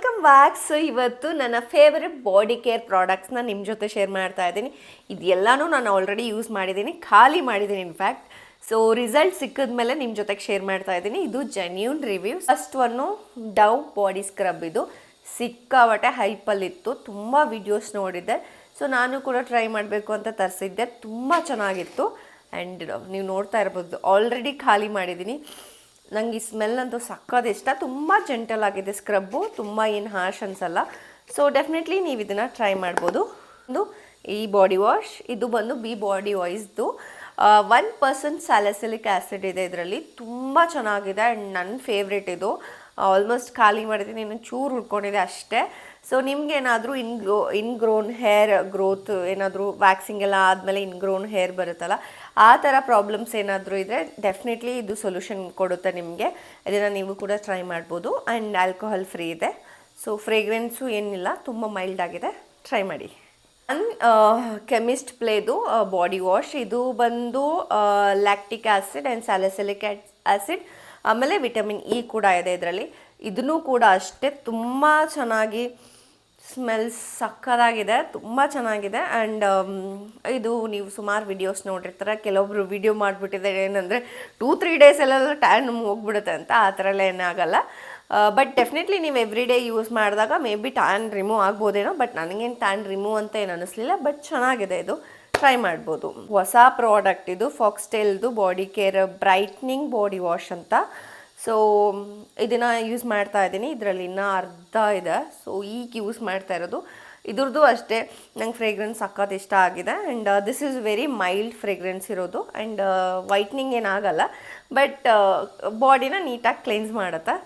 Welcome back. So ಇವತ್ತು ನನ್ನ favourite body care ಪ್ರಾಡಕ್ಟ್ಸ್ನ ನಿಮ್ಮ ಜೊತೆ ಶೇರ್ ಮಾಡ್ತಾ ಇದ್ದೀನಿ. ಇದೆಲ್ಲನೂ ನಾನು ಆಲ್ರೆಡಿ ಯೂಸ್ ಮಾಡಿದ್ದೀನಿ, ಖಾಲಿ ಮಾಡಿದ್ದೀನಿ ಇನ್ಫ್ಯಾಕ್ಟ್. ಸೊ ರಿಸಲ್ಟ್ ಸಿಕ್ಕಿದ ಮೇಲೆ ನಿಮ್ಮ ಜೊತೆಗೆ ಶೇರ್ ಮಾಡ್ತಾ ಇದ್ದೀನಿ. ಇದು ಜೆನ್ಯೂನ್ ರಿವ್ಯೂ. ಫಸ್ಟ್ ಒನ್ನು ಡವ್ ಬಾಡಿ ಸ್ಕ್ರಬ್. ಇದು ಸಿಕ್ಕಾಬಟ್ಟೆ ಹೈಪಲ್ಲಿತ್ತು, ತುಂಬ ವಿಡಿಯೋಸ್ ನೋಡಿದ್ದೆ. ಸೊ ನಾನು ಕೂಡ ಟ್ರೈ ಮಾಡಬೇಕು ಅಂತ ತರಿಸಿದ್ದೆ, ತುಂಬ ಚೆನ್ನಾಗಿತ್ತು. ಆ್ಯಂಡ್ ನೀವು ನೋಡ್ತಾ ಇರ್ಬೋದು, ಆಲ್ರೆಡಿ ಖಾಲಿ ಮಾಡಿದ್ದೀನಿ. ನಂಗೆ ಈ ಸ್ಮೆಲ್ ಅಂತೂ ಸಕ್ಕದ ಇಷ್ಟ. ತುಂಬ ಜೆಂಟಲ್ ಆಗಿದೆ ಸ್ಕ್ರಬ್ಬು, ತುಂಬ ಏನು ಹಾರ್ಶ್ ಅನ್ಸಲ್ಲ. ಸೊ ಡೆಫಿನೆಟ್ಲಿ ನೀವು ಇದನ್ನು ಟ್ರೈ ಮಾಡ್ಬೋದು. ಒಂದು ಈ ಬಾಡಿ ವಾಶ್, ಇದು ಬಂದು ಬಿ ಬಾಡಿ ವಾಯ್ಸ್ದು 1% ಸ್ಯಾಲಿಸಿಲಿಕ್ ಆ್ಯಸಿಡ್ ಇದೆ ಇದರಲ್ಲಿ. ತುಂಬ ಚೆನ್ನಾಗಿದೆ ಆ್ಯಂಡ್ ನನ್ನ ಫೇವ್ರೇಟ್ ಇದು. ಆಲ್ಮೋಸ್ಟ್ ಖಾಲಿ ಮಾಡಿದ್ದೀನಿ, ಇನ್ನು ಚೂರು ಉಳ್ಕೊಂಡಿದೆ ಅಷ್ಟೇ. ಸೊ ನಿಮ್ಗೇನಾದರೂ ಇನ್ಗ್ರೋನ್ ಹೇರ್ ಗ್ರೋತ್, ಏನಾದರೂ ವ್ಯಾಕ್ಸಿಂಗ್ ಎಲ್ಲ ಆದಮೇಲೆ ಇನ್ಗ್ರೋನ್ ಹೇರ್ ಬರುತ್ತಲ್ಲ, ಆ ಥರ ಪ್ರಾಬ್ಲಮ್ಸ್ ಏನಾದರೂ ಇದ್ದರೆ ಡೆಫಿನೆಟ್ಲಿ ಇದು ಸೊಲ್ಯೂಷನ್ ಕೊಡುತ್ತೆ ನಿಮಗೆ. ಇದನ್ನು ನೀವು ಕೂಡ ಟ್ರೈ ಮಾಡ್ಬೋದು. ಆ್ಯಂಡ್ ಆಲ್ಕೋಹಾಲ್ ಫ್ರೀ ಇದೆ. ಸೊ ಫ್ರೇಗ್ರೆನ್ಸು ಏನಿಲ್ಲ, ತುಂಬ ಮೈಲ್ಡ್ ಆಗಿದೆ, ಟ್ರೈ ಮಾಡಿ. ಕೆಮಿಸ್ಟ್ ಪ್ಲೇದು ಬಾಡಿ ವಾಶ್. ಇದು ಬಂದು lactic acid and salicylic acid, ಆಮೇಲೆ ವಿಟಮಿನ್ ಇ ಕೂಡ ಇದೆ ಇದರಲ್ಲಿ. ಇದನ್ನು ಕೂಡ ಅಷ್ಟೇ ತುಂಬ ಚೆನ್ನಾಗಿ ಸ್ಮೆಲ್ಸ್ ಸಕ್ಕದಾಗಿದೆ, ತುಂಬ ಚೆನ್ನಾಗಿದೆ. ಆ್ಯಂಡ್ ಇದು ನೀವು ಸುಮಾರು ವಿಡಿಯೋಸ್ ನೋಡಿರ್ತಾರೆ, ಕೆಲವೊಬ್ರು ವಿಡಿಯೋ ಮಾಡಿಬಿಟ್ಟಿದ್ದಾರೆ ಏನಂದರೆ 2-3 ಡೇಸಲ್ಲೆಲ್ಲ ಟ್ಯಾನ್ ಹೋಗ್ಬಿಡುತ್ತೆ ಅಂತ. ಆ ಥರ ಎಲ್ಲ ಏನಾಗಲ್ಲ. ಬಟ್ ಡೆಫಿನೆಟ್ಲಿ ನೀವು ಎವ್ರಿ ಡೇ ಯೂಸ್ ಮಾಡಿದಾಗ ಮೇ ಬಿ ಟ್ಯಾನ್ ರಿಮೂವ್ ಆಗ್ಬೋದೇನೋ, ಬಟ್ ನನಗೇನು ಟ್ಯಾನ್ ರಿಮೂವ್ ಅಂತ ಏನು ಅನ್ನಿಸ್ಲಿಲ್ಲ. ಬಟ್ ಚೆನ್ನಾಗಿದೆ, ಇದು ಟ್ರೈ ಮಾಡ್ಬೋದು. ಹೊಸ ಪ್ರಾಡಕ್ಟ್ ಇದು, ಫಾಕ್ಸ್ಟೇಲ್ದು body care brightening body wash ಅಂತ. ಸೊ ಇದನ್ನು ಯೂಸ್ ಮಾಡ್ತಾ ಇದ್ದೀನಿ, ಇದರಲ್ಲಿ ಇನ್ನೂ ಅರ್ಧ ಇದೆ. ಸೊ ಈಗ ಯೂಸ್ ಮಾಡ್ತಾ ಇರೋದು. ಇದ್ರದ್ದು ಅಷ್ಟೇ ನಂಗೆ ಫ್ರೇಗ್ರೆನ್ಸ್ ಸಕ್ಕತ್ ಇಷ್ಟ ಆಗಿದೆ. And this is very mild fragrance ಇರೋದು. ಆ್ಯಂಡ್ ವೈಟ್ನಿಂಗ್ ಏನಾಗಲ್ಲ, ಬಟ್ ಬಾಡಿನ ನೀಟಾಗಿ ಕ್ಲೆನ್ಸ್ ಮಾಡುತ್ತೆ.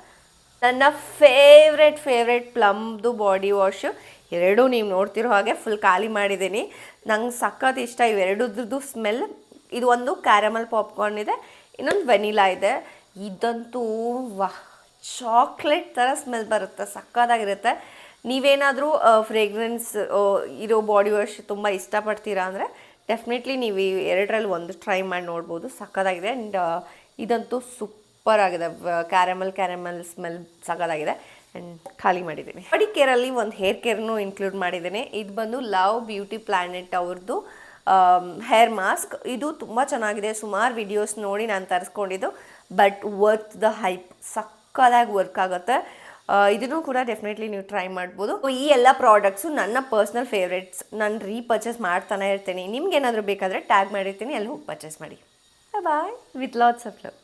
ನನ್ನ ಫೇವ್ರೆಟ್ ಪ್ಲಮ್ದು ಬಾಡಿ ವಾಶು ಎರಡೂ ನೀವು ನೋಡ್ತಿರೋ ಹಾಗೆ ಫುಲ್ ಖಾಲಿ ಮಾಡಿದ್ದೀನಿ. ನಂಗೆ ಸಕ್ಕತ್ ಇಷ್ಟ ಇವೆರಡದ್ದು ಸ್ಮೆಲ್. ಇದು ಒಂದು ಕ್ಯಾರಮಲ್ ಪಾಪ್ಕಾರ್ನ್ ಇದೆ, ಇನ್ನೊಂದು ವೆನಿಲಾ ಇದೆ. ಇದಂತೂ ವಾಹ್, ಚಾಕ್ಲೇಟ್ ಥರ ಸ್ಮೆಲ್ ಬರುತ್ತೆ, ಸಕ್ಕತ್ತಾಗಿರುತ್ತೆ. ನೀವೇನಾದರೂ ಫ್ರೇಗ್ರೆನ್ಸ್ ಇರೋ ಬಾಡಿ ವಾಶ್ ತುಂಬ ಇಷ್ಟಪಡ್ತೀರಾ ಅಂದರೆ ಡೆಫಿನೆಟ್ಲಿ ನೀವು ಈ ಎರಡರಲ್ಲಿ ಒಂದು ಟ್ರೈ ಮಾಡಿ ನೋಡ್ಬೋದು, ಸಕ್ಕತ್ತಾಗಿದೆ. ಆ್ಯಂಡ್ ಇದಂತೂ ಸೂಪರ್ ಆಗಿದೆ, ಕ್ಯಾರಮಲ್ ಸ್ಮೆಲ್ ಸಕ್ಕತ್ತಾಗಿದೆ. ಆ್ಯಂಡ್ ಖಾಲಿ ಮಾಡಿದ್ದೀನಿ. ಬಾಡಿ ಕೇರಲ್ಲಿ ಒಂದು ಹೇರ್ ಕೇರ್ನು ಇನ್ಕ್ಲೂಡ್ ಮಾಡಿದ್ದೀನಿ. ಇದು ಬಂದು ಲವ್ ಬ್ಯೂಟಿ ಪ್ಲ್ಯಾನೆಟ್ ಅವ್ರದ್ದು ಹೇರ್ ಮಾಸ್ಕ್. ಇದು ತುಂಬ ಚೆನ್ನಾಗಿದೆ, ಸುಮಾರು ವಿಡಿಯೋಸ್ ನೋಡಿ ನಾನು ತರಿಸ್ಕೊಂಡಿದ್ದು. ಬಟ್ ವರ್ತ್ ದ ಹೈಪ್, ಸಕ್ಕದಾಗಿ ವರ್ಕ್ ಆಗುತ್ತೆ. ಇದನ್ನು ಕೂಡ ಡೆಫಿನೆಟ್ಲಿ ನೀವು ಟ್ರೈ ಮಾಡ್ಬೋದು. ಈ ಎಲ್ಲ ಪ್ರಾಡಕ್ಟ್ಸು ನನ್ನ ಪರ್ಸ್ನಲ್ ಫೇವ್ರೇಟ್ಸ್. ನಾನು ರೀಪರ್ಚೇಸ್ ಮಾಡ್ತಾನೆ ಇರ್ತೀನಿ. ನಿಮ್ಗೇನಾದರೂ ಬೇಕಾದರೆ ಟ್ಯಾಗ್ ಮಾಡಿರ್ತೀನಿ, ಅಲ್ಲಿ ಹೋಗಿ ಪರ್ಚೇಸ್ ಮಾಡಿ. ಬಾಯ್ ವಿತ್ ಲಾಟ್ಸ್ ಆಫ್ ಲವ್.